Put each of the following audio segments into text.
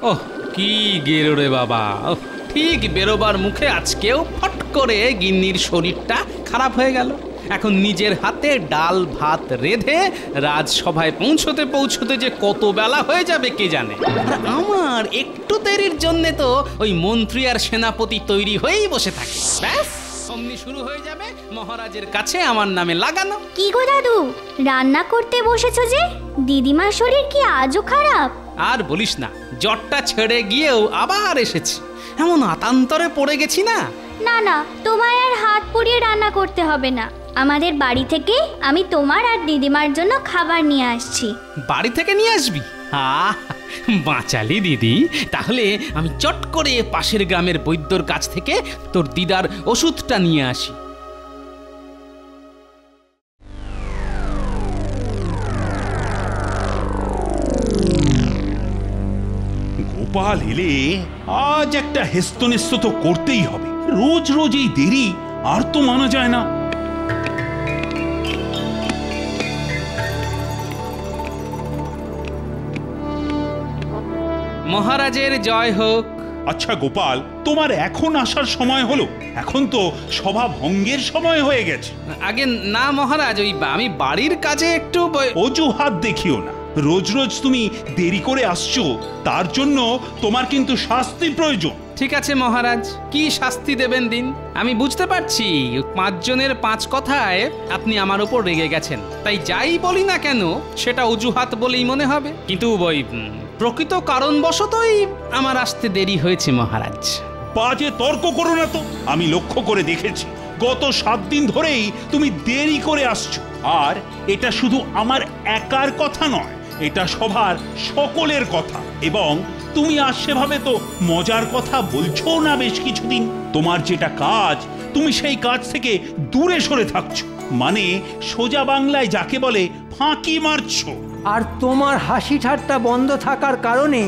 ওহ কি গেরো রে বাবা, ঠিক বেরোবার মুখে আজকেও ফট করে গিন্নির শরীরটা খারাপ হয়ে গেল। এখন নিজের হাতে ডাল ভাত রেঁধে রাজসভায় পৌঁছতে পৌঁছতে যে কত বেলা হয়ে যাবে কে জানে। আর আমার একটু দেরির জন্যে তো ওই মন্ত্রী আর সেনাপতি তৈরি হয়েই বসে থাকে। ব্যাস অমনি শুরু হয়ে যাবে মহারাজের কাছে আমার নামে লাগানো। কি গো দাদু, রান্না করতে বসেছো যে? দিদিমার শরীর কি আজও খারাপ? আর বলিস না, জ্বরটা ছেড়ে গিয়েও আবার এসেছে। এমন আতান্তরে পড়ে গেছি না। না না, তোমায় আর হাত পুড়িয়ে রান্না করতে হবে না। আমাদের বাড়ি থেকে আমি তোমার আর দিদিমার জন্য খাবার নিয়ে আসছি। বাড়ি থেকে নিয়ে আসবি? বাঁচালি দিদি। তাহলে আমি চট করে পাশের গ্রামের বৈদ্যর কাছ থেকে তোর দিদার ওষুধটা নিয়ে আসি। গোপাল এলে আজ একটা হেস্তনেস্ত তো করতেই হবে। রোজ রোজ এই দেরি আর তো মানা যায় না। মহারাজের জয় হোক। আচ্ছা গোপাল, তোমার এখন আসার সময় হলো? এখন তো সভা ভঙ্গের সময় হয়ে গেছে। আগে না মহারাজ, ওই আমি বাড়ির কাজে একটু অজুহাত দেখিও না। রোজ রোজ তুমি দেরি করে আসছো, তার জন্য তোমার কিন্তু শাস্তি প্রয়োজন। ঠিক আছে মহারাজ, কি শাস্তি দেবেন দিন। আমি বুঝতে পারছি 5 জনের 5 কথায় আপনি আমার উপর রেগে গেছেন, তাই যাই বলি না কেন সেটা অজুহাত বলেই মনে হবে। কিন্তু ওই প্রকৃত কারণবশতই আমার আসতে দেরি হয়েছে মহারাজ। বাজে তর্ক করো না তো। আমি লক্ষ্য করে দেখেছি গত 7 দিন ধরেই তুমি দেরি করে আসছো। আর এটা শুধু আমার একার কথা নয়, এটা সবার সকলের কথা। এবং তুমি আর সেভাবে তো মজার কথা বলছো না বেশ কিছুদিন। তোমার যেটা কাজ, তুমি সেই কাজ থেকে দূরে সরে থাকছো। মানে সোজা বাংলায় যাকে বলে ফাঁকি মারছো। আর তোমার হাসি ঠাট্টা বন্ধ থাকার কারণে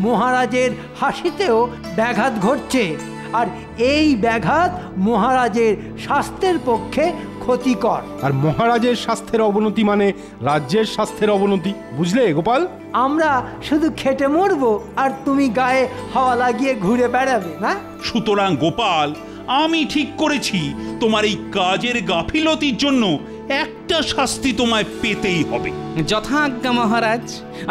মহারাজের হাসিতেও ব্যাঘাত ঘটছে। আর এই ব্যাঘাত মহারাজের স্বাস্থ্যের পক্ষে ক্ষতিকর। আর মহারাজের স্বাস্থ্যের অবনতি মানে রাজ্যের স্বাস্থ্যের অবনতি, বুঝলে গোপাল? আমরা শুধু খেটে মরবো আর তুমি গায়ে হাওয়া লাগিয়ে ঘুরে বেড়াবে না। সুতরাং গোপাল, আমি ঠিক করেছি তোমার এই কাজের গাফিলতির জন্য একটা শাস্তি তোমায় পেতেই হবে। যথাজ্ঞা মহারাজ,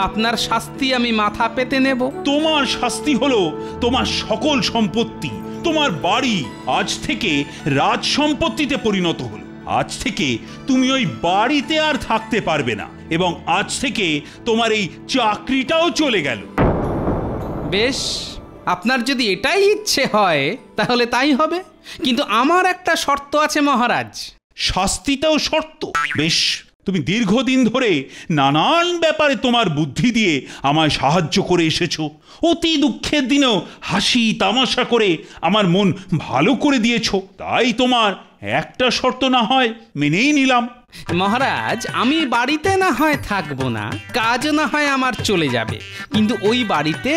আপনার শাস্তি আমি মাথা পেতে নেব। তোমার শাস্তি হলো তোমার সকল সম্পত্তি, তোমার বাড়ি আজ থেকে রাজ সম্পত্তিতে পরিণত হলো। আজ থেকে তুমি ওই বাড়িতে আর থাকতে পারবে না, এবং আজ থেকে তোমার এই চাকরিটাও চলে গেল। বেশ, আপনার যদি এটাই ইচ্ছে হয় তাহলে তাই হবে, কিন্তু আমার একটা শর্ত আছে মহারাজ। শাস্তিটাও শর্ত? বেশ, তুমি দীর্ঘদিন ধরে নানান ব্যাপারে তোমার বুদ্ধি দিয়ে আমায় সাহায্য করে এসেছো। অতি দুঃখের দিনেও হাসি তামাশা করে আমার মন ভালো করে দিয়েছো। তাই তোমার একটা শর্ত না হয় মেনেই নিলাম। মহারাজ, আমি বাড়িতে না হয় থাকবো না, কাজও না হয় আমার চলে যাবে, কিন্তু ওই বাড়িতে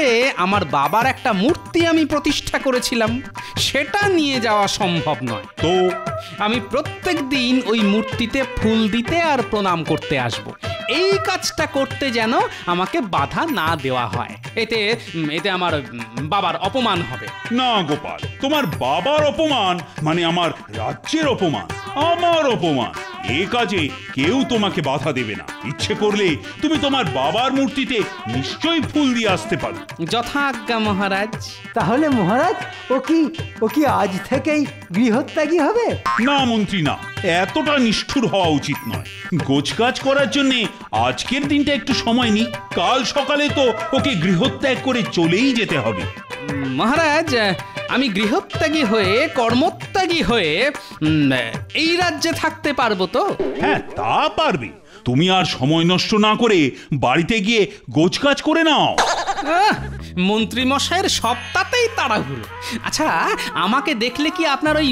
আমার বাবার একটা মূর্তি আমি প্রতিষ্ঠা করেছিলাম, সেটা নিয়ে যাওয়া সম্ভব নয়। তো আমি প্রত্যেক দিন ওই মূর্তিতে ফুল দিতে আর প্রণাম করতে আসব। এই কাজটা করতে যেন আমাকে বাধা না দেওয়া হয়। এতে আমার বাবার অপমান হবে। না গোপাল, তোমার বাবার অপমান মানে আমার রাজ্যের অপমান, আমার অপমান। এ কাজে কেউ তোমাকে বাধা দেবে না। ইচ্ছে করলে তুমি তোমার বাবার মূর্তিতে নিশ্চয়ই ফুল দিয়ে আসতে পারো। যথাজ্ঞা মহারাজ। তাহলে মহারাজ, ও কি আজ থেকেই গৃহত্যাগী হবে? না মন্ত্রী, না, এতটা নিষ্ঠুর হওয়া উচিত নয়। গোছগাছ করার জন্য আজকের দিনটা একটু সময় নিই। কাল সকালে তো ওকে গৃহত্যাগ করে চলেই যেতে হবে। মহারাজ, আমি গৃহত্যাগী হয়ে কর্মত্যাগী হয়ে এই রাজ্যে থাকতে পারবো তো? হ্যাঁ, তা পারবে। তুমি আর সময় নষ্ট না করে বাড়িতে গিয়ে গোছগাছ করে নাও। মন্ত্রী মশাইয়ের সবটাতেই তাড়াহুড়ো। আচ্ছা, আমাকে দেখলে কি আপনার ওই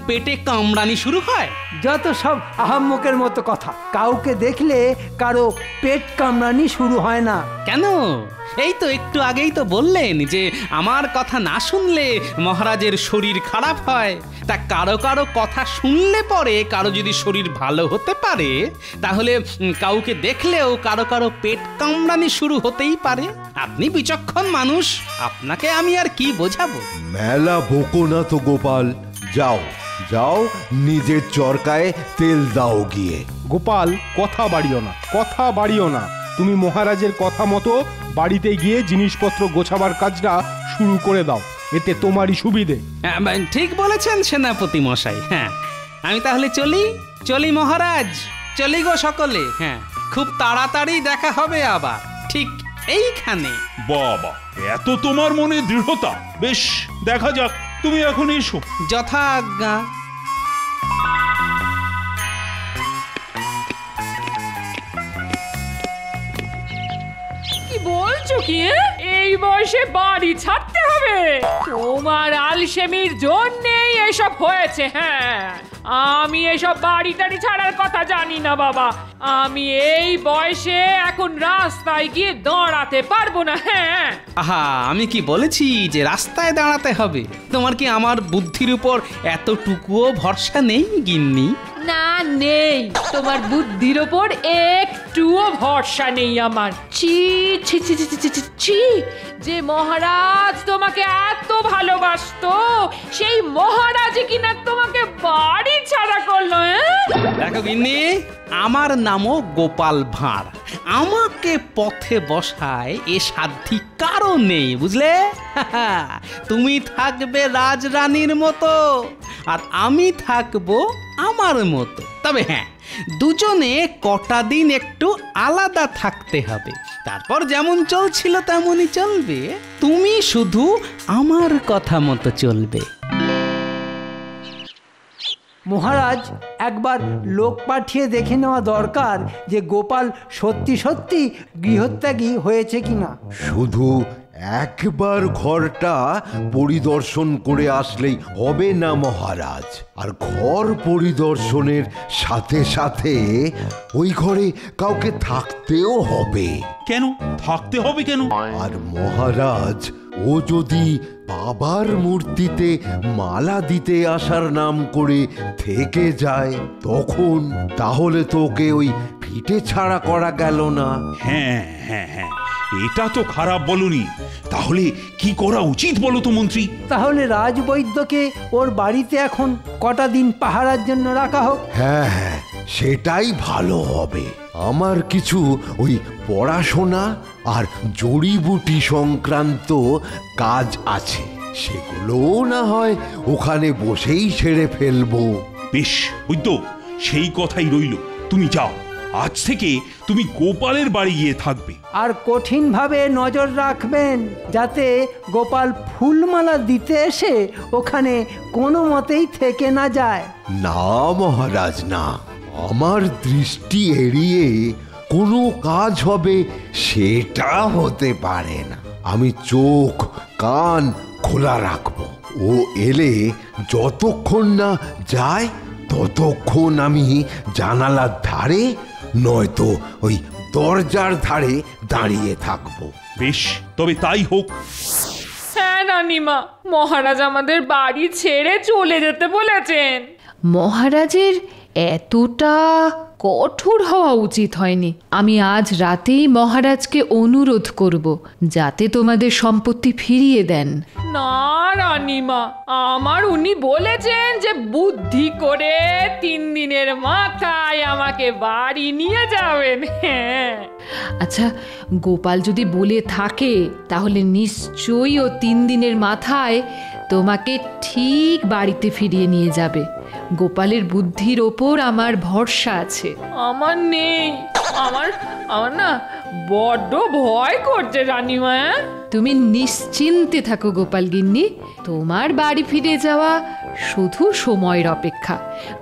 পেটে কামড়ানি শুরু হয়? যত সব আহাম্মকের মতো কথা। কাউকে দেখলে কারো পেট কামড়ানি শুরু হয় না। কেন? এই তো একটু আগেই তো বললেন যে আমার কথা না শুনলে মহারাজের শরীর খারাপ হয়। তা কারো কারো কথা শুনলে পরে কারো যদি শরীর ভালো হতে পারে, তাহলে কাউকে দেখলেও কারো কারো পেট কামড়ানি শুরু হতেই পারে। আপনি বিচক্ষণ মানুষ, আপনাকে আমি আর কি বোঝাবো। মেলা বকো না তো গোপাল, যাও যাও নিজের চরকায় তেল দাও গিয়ে। গোপাল, কথা বাড়িও না, কথা বাড়িও না। তুমি মহারাজের কথা মতো বাড়িতে গিয়ে জিনিসপত্র গোছাবার কাজটা শুরু করে দাও, এতে তোমারই সুবিধে। ঠিক বলেছেন সেনাপতি মশাই। হ্যাঁ, আমি তাহলে চলি মহারাজ, চলি গো সকলে। হ্যাঁ, খুব তাড়াতাড়ি দেখা হবে আবার ঠিক এইখানে। বাবা, এত তোমার মনে দৃঢ়তা! বেশ, দেখা যাক, তুমি এখন এসো। যথা আজ্ঞা। কি বলছো কি? এই বয়সে বাড়ি ছাড়তে হবে? তোমার আলসেমির জন্যেই এসব হয়েছে। হ্যাঁ, আমি এসব বাড়ি টাড়ি ছাড়ার কথা জানি না বাবা। আমি এই বয়সে এখন রাস্তায় গিয়ে দাঁড়াতে পারবো না। হ্যাঁ, আহা, আমি কি বলেছি যে রাস্তায় দাঁড়াতে হবে? তোমার কি আমার বুদ্ধির উপর এতটুকুও ভরসা নেই গিন্নি? না, নেই। তোমার বুদ্ধির ওপর একটুও ভরসা নেই আমার। ছি ছি ছি ছি ছি ছি ছি, যে মহারাজ তোমাকে এত ভালোবাসতো, সেই মহারাজই কিনা তোমাকে বাড়ি ছাড়া করলো। দেখো গিন্নি, আমার নামও গোপাল ভাঁড়। আমাকে পথে বসায় এ সাধ্যি কারো নেই, বুঝলে? তুমি থাকবে রাজরানীর মতো, আর আমি থাকবো আমার মতো। তবে হ্যাঁ, দুজনে কটা দিন একটু আলাদা থাকতে হবে, তারপর যেমন চলছিল তেমনই চলবে। তুমি শুধু আমার কথা মতো চলবে। মহারাজ, একবার লোক পাঠিয়ে দেখে নেওয়া দরকার যে গোপাল সত্যি সত্যি গৃহত্যাগী হয়েছে কিনা। শুধু একবার ঘরটা পরিদর্শন করে আসলেই হবে না মহারাজ, আর ঘর পরিদর্শনের সাথে সাথে ওই ঘরে কাউকে থাকতেও হবে। কেন থাকতে হবে কেন? আর মহারাজ, ও যদি বাবার মূর্তিতে মালা দিতে আসার নাম করে থেকে যায় তখন, তাহলে তোকে ওই ভিটে ছাড়া করা গেল না। হ্যাঁ হ্যাঁ হ্যাঁ, এটা তো খারাপ বলনি। তাহলে কি করা উচিত বলো তো মন্ত্রী? তাহলে রাজবৈদ্যকে ওর বাড়িতে এখন কটা দিন পাহারার জন্য রাখা হোক। হ্যাঁ হ্যাঁ, সেটাই ভালো হবে। আমার কিছু ওই পড়াশোনা আর জড়িবুটি সংক্রান্ত কাজ আছে, সেগুলোও না হয় ওখানে বসেই সেরে ফেলবো। বেশ বৈদ্য, সেই কথাই রইল। তুমি যাও, আজ থেকে তুমি গোপালের বাড়ি গিয়ে থাকবে। আর কঠিনভাবে নজর রাখবেন যাতে গোপাল ফুলমালা দিতে এসে ওখানে কোনো মতেই থেকে না যায়। না মহারাজ, না, আমার দৃষ্টি এড়িয়ে কোনো কাজ হবে সেটা হতে পারে না। আমি চোখ কান খোলা রাখবো। ও এলে যতক্ষণ না যায় ততক্ষণ আমি জানালার ধারে নয়তো ওই দরজার ধারে দাঁড়িয়ে থাকবো। বেশ, তবে তাই হোক। হ্যাঁ রানীমা, মহারাজ আমাদের বাড়ি ছেড়ে চলে যেতে বলেছেন। মহারাজের এতটা কঠোর হওয়া উচিত হয়নি। আমি আজ রাতেই মহারাজকে অনুরোধ করব যাতে তোমাদের সম্পত্তি ফিরিয়ে দেন। না রানীমা, আমার উনি বলেছেন যে বুদ্ধি করে 3 দিনের মাথায় আমাকে বাড়ি নিয়ে যাবেন। হ্যাঁ, আচ্ছা, গোপাল যদি বলে থাকে তাহলে নিশ্চয়ই ও 3 দিনের মাথায় তোমাকে ঠিক বাড়িতে ফিরিয়ে নিয়ে যাবে। গোপালের বুদ্ধির ওপর আমার ভরসা আছে। আমার নেই, আমার না বড্ড ভয় করছে রানীমা। তুমি নিশ্চিন্তে থাকো গোপাল গিন্নি, তোমার বাড়ি ফিরে যাওয়া শুধু সময়ের অপেক্ষা।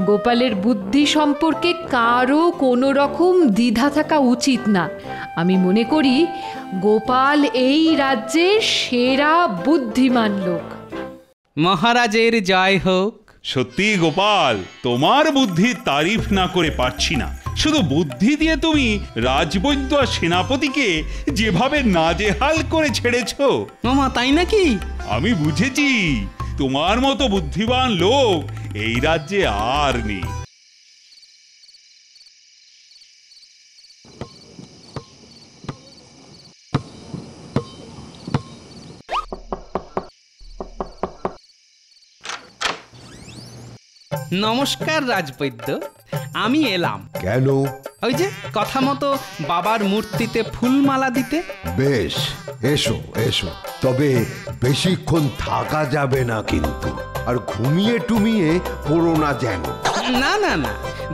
গোপালের বুদ্ধি সম্পর্কে কারো কোনো রকম দ্বিধা থাকা উচিত না। আমি মনে করি গোপাল এই রাজ্যের সেরা বুদ্ধিমান লোক। মহারাজের জয় হোক। সত্যি গোপাল, তোমার বুদ্ধির তারিফ না করে পারছি না। শুধু বুদ্ধি দিয়ে তুমি রাজবৈদ্য আর সেনাপতিকে যেভাবে নাজেহাল করে ছেড়েছো। মামা তাই নাকি? আমি বুঝেছি তোমার মতো বুদ্ধিমান লোক এই রাজ্যে আর নেই। নমস্কার রাজবৈদ্য, আমি এলাম। কেন? ওই যে কথা মতো বাবার মূর্তিতে ফুলমালা দিতে। বেশ, এসো এসো, তবে বেশিক্ষণ থাকা যাবে না কিন্তু, আর ঘুমিয়ে টুমিয়ে পড়ো না যেন। না না না,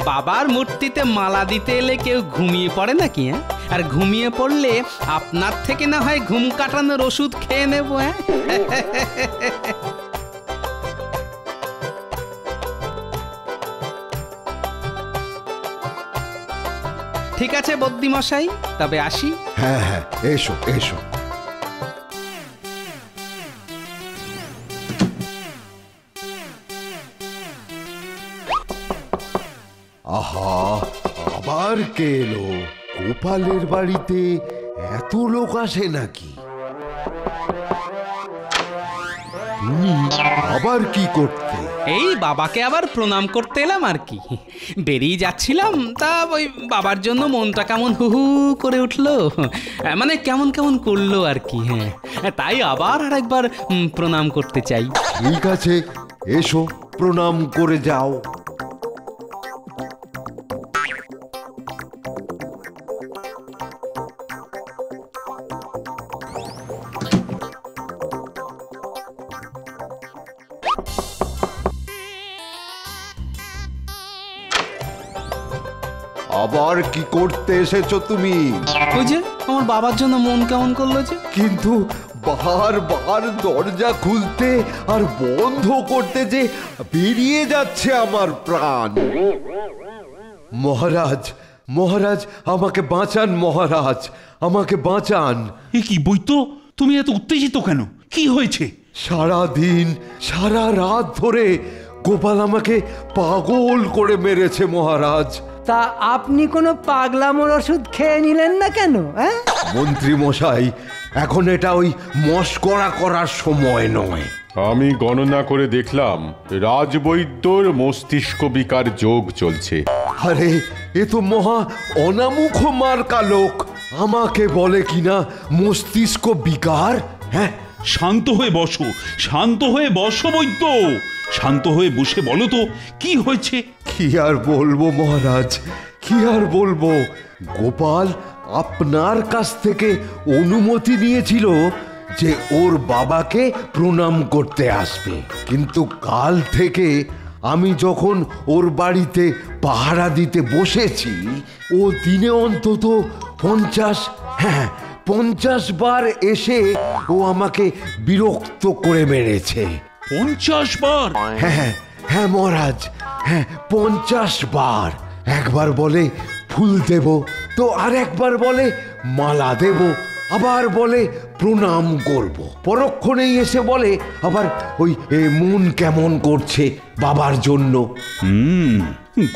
বাবার মূর্তিতে মালা দিতে এলে কেউ ঘুমিয়ে পড়ে নাকি? হ্যাঁ, আর ঘুমিয়ে পড়লে আপনার থেকে না হয় ঘুম কাটানোর ওষুধ খেয়ে নেবো। হ্যাঁ ঠিক আছে বদ্যিমশাই, তবে আসি। হ্যাঁ হ্যাঁ, এসো এসো। আহা, আবার কে এলো? গোপালের বাড়িতে এত লোক আসে নাকি? তুমি আবার কি করতে? এই বাবাকে আবার প্রণাম করতে এলাম আর কি। বেরিয়ে যাচ্ছিলাম, তা ওই বাবার জন্য মনটা কেমন হু হু করে উঠলো, মানে কেমন কেমন করলো আর কি। হ্যাঁ, তাই আবার আরেকবার প্রণাম করতে চাই। ঠিক আছে, এসো প্রণাম করে যাও। আবার কি করতে এসেছো তুমি? ওই যে আমার বাবার জন্য মন কেমন করলো যে। কিন্তু বারবার দরজা খুলতে আর বন্ধ করতে যে বেরিয়ে যাচ্ছে আমার প্রাণ। মহারাজ, মহারাজ, আমাকে বাঁচান মহারাজ, আমাকে বাঁচান। এ কি বৈদ্য, তুমি এত উত্তেজিত কেন? কি হয়েছে? সারা দিন সারা রাত ধরে গোপাল আমাকে পাগল করে মেরেছে মহারাজ। তা আপনি কোনো পাগলামোর ওষুধ খেয়ে নিলেন না কেন? হ্যাঁ, মন্ত্রী মশাই, এখন এটা ওই মস্করা করার সময় নয়। আমি গণনা করে দেখলাম রাজবৈদ্যর মস্তিষ্ক বিকার যোগ চলছে। আরে, এ তো মহা অনামুখ মার্কা লোক, আমাকে বলে কিনা মস্তিষ্ক বিকার। হ্যাঁ, শান্ত হয়ে বসো, শান্ত হয়ে বসো বৈদ্য, শান্ত হয়ে বসে বলো তো কি হয়েছে। কি আর বলবো মহারাজ, কি আর বলবো। গোপাল আপনার কাছ থেকে অনুমতি নিয়েছিল যে ওর বাবাকে প্রণাম করতে আসবে, কিন্তু কাল থেকে আমি যখন ওর বাড়িতে পাহারা দিতে বসেছি, ও দিনে অন্তত 50 বার এসে ও আমাকে বিরক্ত করে মেরেছে। 50 বার? হ্যাঁ হ্যাঁ মহারাজ, হ্যাঁ 50 বার। একবার বলে ফুল দেব, তো আর একবার বলে মালা দেব, আবার বলে প্রণাম করব। পরক্ষণেই এসে বলে আবার ওই মন কেমন করছে বাবার জন্য।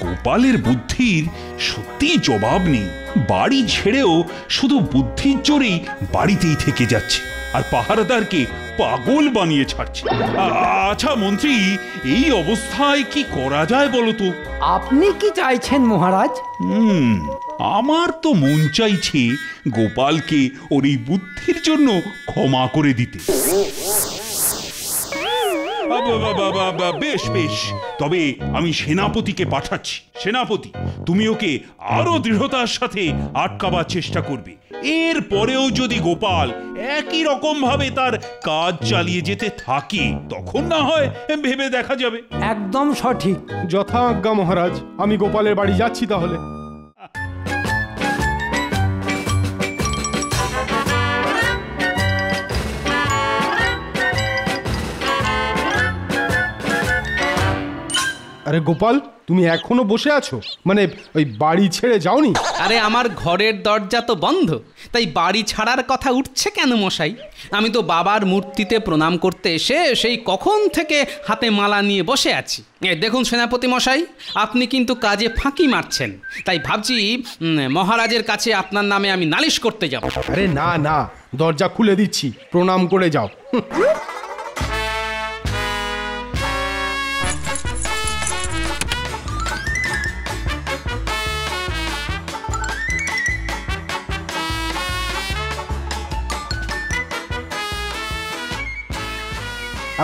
গোপালের বুদ্ধির সত্যি জবাব নেই। বাড়ি ছেড়েও শুধু বুদ্ধির জোরেই বাড়িতেই থেকে যাচ্ছে, আর পাহারাদারকে পাগল বানিয়ে ছাড়ছে। আচ্ছা মন্ত্রী, এই অবস্থায় কি করা যায় বলো তো? আপনি কি চাইছেন মহারাজ? আমার তো মন চাইছে গোপালকে ওর এই বুদ্ধির জন্য ক্ষমা করে দিতে। বেশ বেশ, তবে আমি সেনাপতিকে পাঠাচ্ছি। সেনাপতি, তুমি ওকে আরো দৃঢ়তার সাথে আটকাবার চেষ্টা করবে। এর পরেও যদি গোপাল একই রকম ভাবে তার কাজ চালিয়ে যেতে থাকে, তখন না হয় ভেবে দেখা যাবে। একদম সঠিক। যথা আজ্ঞা মহারাজ, আমি গোপালের বাড়ি যাচ্ছি তাহলে। আরে গোপাল, তুমি এখনো বসে আছো? মানে ওই বাড়ি ছেড়ে যাওনি? আরে আমার ঘরের দরজা তো বন্ধ, তাই বাড়ি ছাড়ার কথা উঠছে কেন মশাই? আমি তো বাবার মূর্তিতে প্রণাম করতে এসে সেই কখন থেকে হাতে মালা নিয়ে বসে আছি। দেখুন সেনাপতি মশাই, আপনি কিন্তু কাজে ফাঁকি মারছেন, তাই ভাবছি মহারাজের কাছে আপনার নামে আমি নালিশ করতে যাব। আরে না না, দরজা খুলে দিচ্ছি, প্রণাম করে যাও।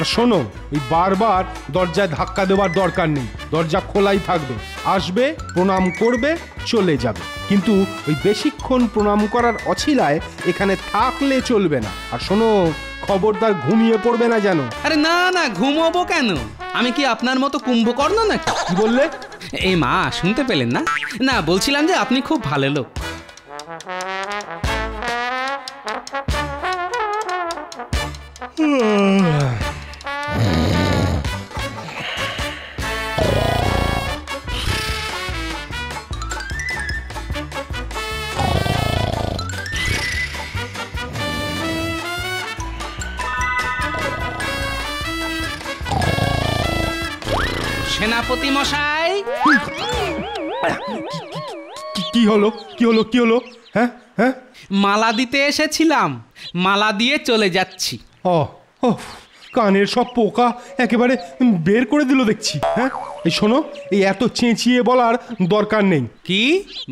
আর শোনো, এই বারবার দরজায় ধাক্কা দেওয়ার দরকার নেই, দরজা খোলাই থাকবে। আসবে, প্রণাম করবে, চলে যাবে, কিন্তু ওই বেশিক্ষণ প্রণাম করার অছিলায় এখানে থাকলে চলবে না। আর শোনো, খবরদার ঘুমিয়ে পড়বে না যেন। আরে না না, ঘুমোবো কেন? আমি কি আপনার মতো কুম্ভকর্ণ নাকি? কি বললে? এই মা, শুনতে পেলেন না? না, বলছিলাম যে আপনি খুব ভালো লোক। সেনাপতি মশাই, কি হলো? কি হলো? কি হলো? হ্যাঁ হ্যাঁ, মালা দিতে এসেছিলাম, মালা দিয়ে চলে যাচ্ছি। ও ও, কানের সব পোকা একেবারে বের করে দিল দেখছি। হ্যাঁ, এই শোনো, এই এত চেঁচিয়ে বলার দরকার নেই। কি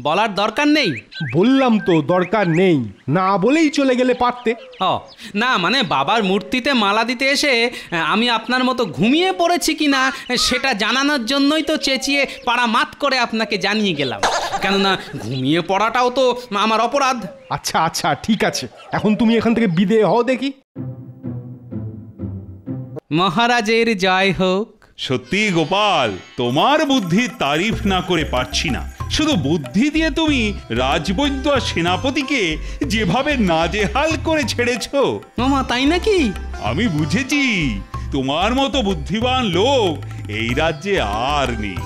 বলার দরকার নেই? বললাম তো দরকার নেই, না বলেই চলে গেলে পারতে। ও না, মানে বাবার মূর্তিতে মালা দিতে এসে আমি আপনার মতো ঘুমিয়ে পড়েছি কিনা সেটা জানানোর জন্যই তো চেঁচিয়ে পাড়া মাত করে আপনাকে জানিয়ে গেলাম, কেননা ঘুমিয়ে পড়াটাও তো আমার অপরাধ। আচ্ছা আচ্ছা, ঠিক আছে, এখন তুমি এখান থেকে বিদেয় হও দেখি। মহারাজের জয় হোক। সত্যি গোপাল, তোমার বুদ্ধির তারিফ না করে পারছি না। শুধু বুদ্ধি দিয়ে তুমি রাজবৈদ্য আর সেনাপতিকে যেভাবে নাজেহাল করে ছেড়েছো। মামা, তাই নাকি? আমি বুঝেছি, তোমার মতো বুদ্ধিমান লোক এই রাজ্যে আর নেই।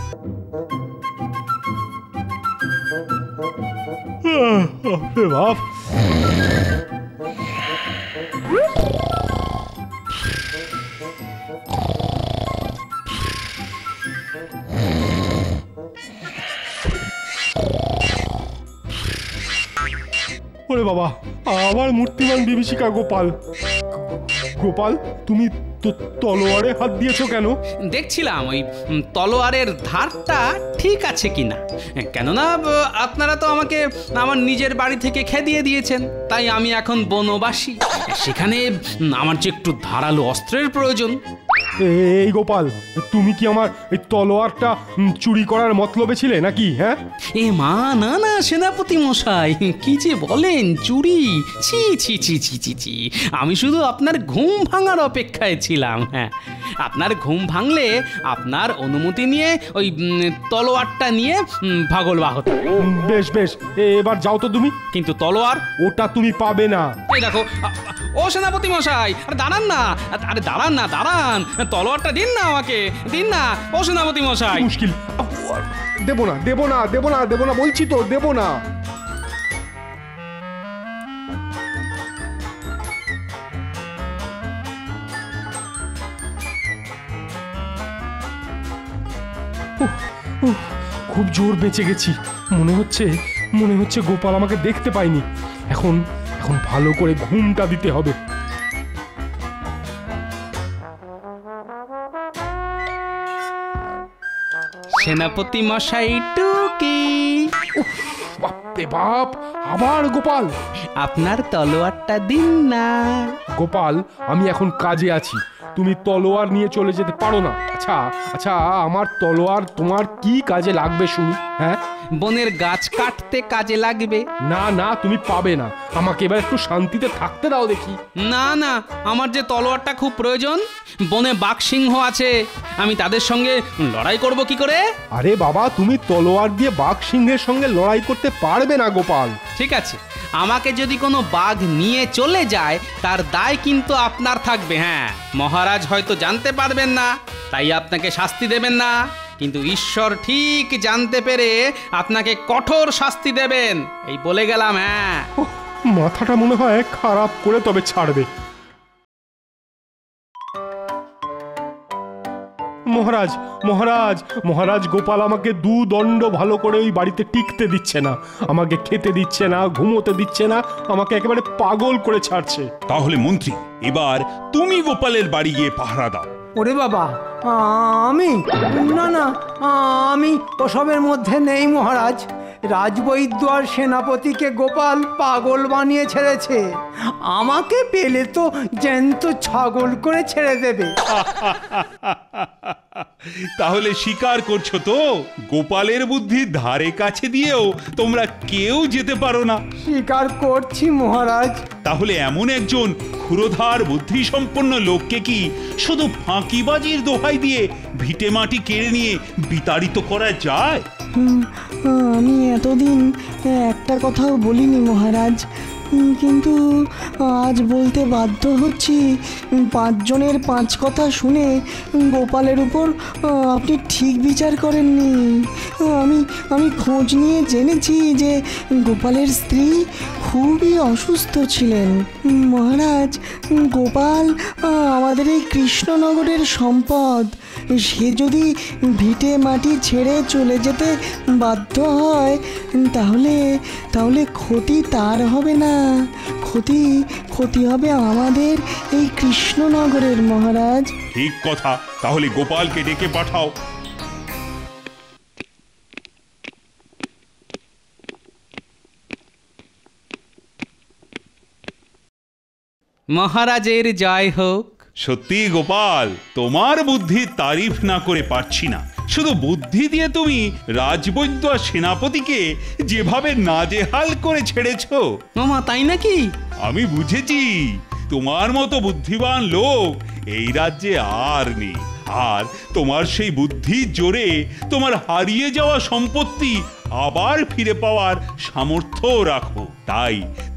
বাপ, ওরে বাবা, আমার মূর্তিমান বিভীষিকা গোপাল। গোপাল, তুমি তলোয়ারে হাত দিয়েছো কেন? দেখছিলাম ওই তলোয়ারের ধারটা ঠিক আছে কিনা, কেননা আপনারা তো আমাকে আমার নিজের বাড়ি থেকে খেদিয়ে দিয়েছেন, তাই আমি এখন বনবাসী, সেখানে আমার যে একটু ধারালো অস্ত্রের প্রয়োজন। এই গোপাল, তুমি কি আমার এই তলোয়ারটা চুরি করার মতলবে ছিলে নাকি? হ্যাঁ, এ মা, না না সেনাপতি মশাই, কি যে বলেন, চুরি? ছি ছি ছি ছি ছি ছি, আমি শুধু আপনার ঘুম ভাঙার অপেক্ষায় ছিলাম। হ্যাঁ, আপনার ঘুম ভাঙলে আপনার অনুমতি নিয়ে ওই তলোয়ারটা নিয়ে ভাগলবা হতো। বেশ বেশ, এবার যাও তো তুমি। কিন্তু তলোয়ার? ওটা তুমি পাবে না। এই দেখো, ও সেনাপতি মশাই, আরে দাঁড়ান না, আরে দাঁড়ান না, দাঁড়ান, তলোয়ারটা দিন না আমাকে, দিন না ও সেনাপতি মশাই। মুশকিল, দেবো না, দেবো না, দেবো না, দেবো না বলছি তো, দেবো না। খুব জোর বেঁচে গেছি, মনে হচ্ছে গোপাল আমাকে দেখতে পায়নি। এখন ভালো করে ঘুমটা দিতে হবে। সেনাপতি মশাই টুকি। বাপরে বাপ, আবার গোপাল! আপনার তলোয়ারটা দিন না। গোপাল, আমি এখন কাজে আছি, তুমি তলোয়ার নিয়ে চলে যেতে পারো না। আচ্ছা আচ্ছা, আমার তলোয়ার তোমার কি কাজে লাগবে শুনি? হ্যাঁ, বনের গাছ কাটতে কাজে লাগবে। না না, তুমি পাবে না, আমাকে এবার একটু শান্তিতে থাকতে দাও দেখি। না না, আমার যে তলোয়ারটা খুব প্রয়োজন, বনে বাঘ সিংহ আছে, আমি তাদের সঙ্গে লড়াই করব কি করে? আরে বাবা, তুমি তলোয়ার দিয়ে বাঘ সিংহের সঙ্গে লড়াই করতে পারবে না গোপাল। ঠিক আছে, আমাকে যদি কোনো বাঘ নিয়ে চলে যায় তার দায় কিন্তু আপনার থাকবে। হ্যাঁ, মহারাজ হয়তো জানতে পারবেন না, তাই আপনাকে শাস্তি দেবেন না, কিন্তু ঈশ্বর ঠিক জানতে পেরে আপনাকে কঠোর শাস্তি দেবেন, এই বলে গেলাম। হ্যাঁ, ওহ, মাথাটা মনে হয় খারাপ করে তবে ছাড়বে। মহারাজ মহারাজ মহারাজ, গোপাল আমাকে দুদণ্ড ভালো করে ওই বাড়িতে টিকতে দিচ্ছে না, আমাকে খেতে দিচ্ছে না, ঘুমোতে দিচ্ছে না, আমাকে একেবারে পাগল করে ছাড়ছে। তাহলে মন্ত্রী, এবার তুমি গোপালের বাড়ি গিয়ে পাহারা দাও। ওরে বাবা, আমি না না, আমি ওসবের মধ্যে নেই মহারাজ। রাজবৈদ্য আর সেনাপতিকে গোপাল পাগল বানিয়ে ছেড়েছে, আমাকে পেলে তো জ্যান্ত ছাগল করে ছেড়ে দেবে। তাহলে স্বীকার করছো তো গোপালের বুদ্ধি ধারে কাছে দিয়েও তোমরা কেউ যেতে পারো না? স্বীকার করছি মহারাজ। তাহলে এমন একজন ক্ষুরধার বুদ্ধি সম্পন্ন লোককে কি শুধু ফাঁকিবাজির দোহাই দিয়ে ভিটে মাটি কেড়ে নিয়ে বিতাড়িত করা যায়? আমি এতদিন একটা কথাও বলিনি মহারাজ, কিন্তু আজ বলতে বাধ্য হচ্ছি। 5 জনের 5 কথা শুনে গোপালের উপর আপনি ঠিক বিচার করেননি। আমি খোঁজ নিয়ে জেনেছি যে গোপালের স্ত্রী খুবই অসুস্থ ছিলেন। মহারাজ, গোপাল আমাদের এই কৃষ্ণনগরের সম্পদ, সে যদি ভিটে মাটি ছেড়ে চলে যেতে বাধ্য হয় তাহলে ক্ষতি তার হবে না, ক্ষতি হবে আমাদের এই কৃষ্ণনগরের মহারাজ। ঠিক কথা, তাহলে গোপালকে ডেকে পাঠাও। মহারাজের জয় হোক। সত্যি গোপাল, তোমার বুদ্ধির তারিফ না করে পারছি না। শুধু বুদ্ধি দিয়ে তুমি রাজবৈদ্য আর সেনাপতিকে যেভাবে নাজেহাল করে ছেড়েছো। মামা, তাই নাকি? আমি বুঝেছি, তোমার মতো বুদ্ধিমান লোক এই রাজ্যে আর নেই। আর তোমার সেই বুদ্ধির জোরে তোমার হারিয়ে যাওয়া সম্পত্তি আবার ফিরে পাওয়ার সামর্থ্য রাখো।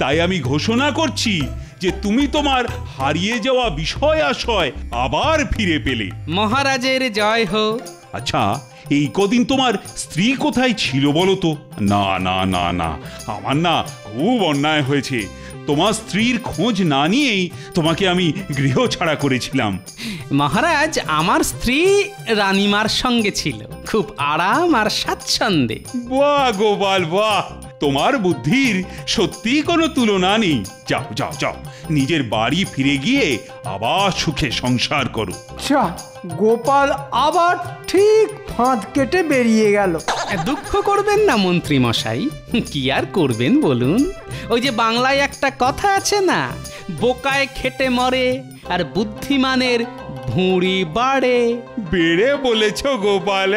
তাই আমি ঘোষণা করছি যে তুমি তোমার হারিয়ে যাওয়া বিষয় আশয় আবার ফিরে পেলে। মহারাজের জয় হোক। আচ্ছা, এই কদিন তোমার স্ত্রী কোথায় ছিল বলো তো? না না না না, আমার না খুব অন্যায় হয়েছে। তোমার স্ত্রীর খোঁজ না নিয়েই তোমাকে আমি গৃহ ছাড়া করেছিলাম। মহারাজ, আমার স্ত্রী রানীমার সঙ্গে ছিল, খুব আরাম আর স্বাচ্ছন্দ্যে। বাহ গোপাল বাহ, তোমার বুদ্ধির সত্যি কোনো তুলনা নেই। যাও যাও যাও, নিজের বাড়ি ফিরে গিয়ে আবার সুখে সংসার করো। আচ্ছা, গোপাল আবার ঠিক ফাঁদ কেটে বেরিয়ে গেল। দুঃখ করবেন না মন্ত্রী মশাই, কি আর করবেন বলুন? ওই যে বাংলায় একটা কথা আছে না, বোকায় খেটে মরে আর বুদ্ধিমানের ভুঁড়ি বাড়ে। বেড়ে বলেছ গোপাল।